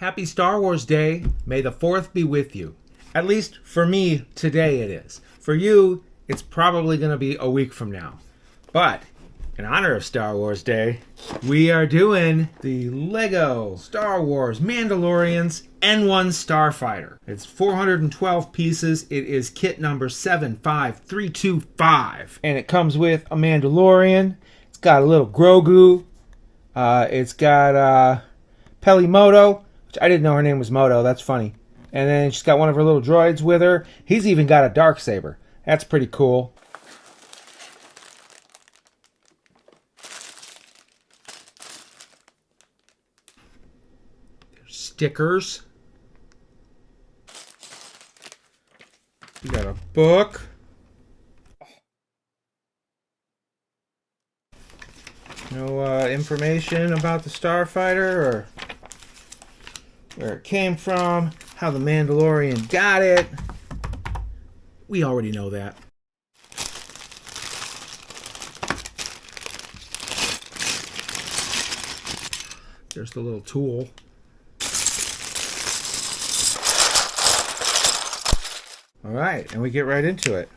Happy Star Wars Day. May the 4th be with you. At least for me, today it is. For you, it's probably going to be a week from now. But in honor of Star Wars Day, we are doing the Lego Star Wars Mandalorian's N1 Starfighter. It's 412 pieces. It is kit number 75325. And it comes with a Mandalorian. It's got a little Grogu. It's got Peli Moto, which I didn't know her name was Moto. That's funny. And then she's got one of her little droids with her. He's even got a Darksaber. That's pretty cool. There's stickers. We got a book. No information about the Starfighter or where it came from, how the Mandalorian got it. We already know that. There's the little tool. All right, and we get right into it.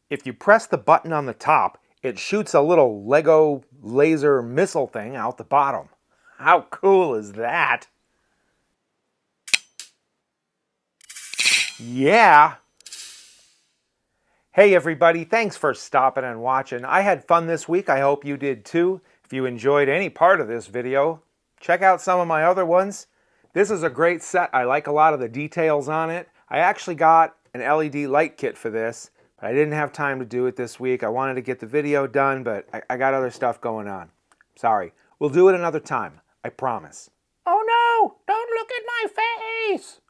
If you press the button on the top, it shoots a little Lego laser missile thing out the bottom. How cool is that? Yeah! Hey everybody, thanks for stopping and watching. I had fun this week. I hope you did too. If you enjoyed any part of this video, check out some of my other ones. This is a great set. I like a lot of the details on it. I actually got an LED light kit for this, but I didn't have time to do it this week. I wanted to get the video done, but I got other stuff going on. Sorry. We'll do it another time. I promise. Oh no! Don't look at my face!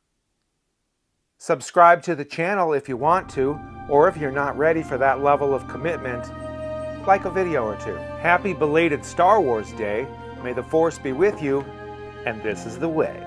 Subscribe to the channel if you want to, or if you're not ready for that level of commitment, like a video or two. Happy belated Star Wars Day. May the Force be with you, and this is the way.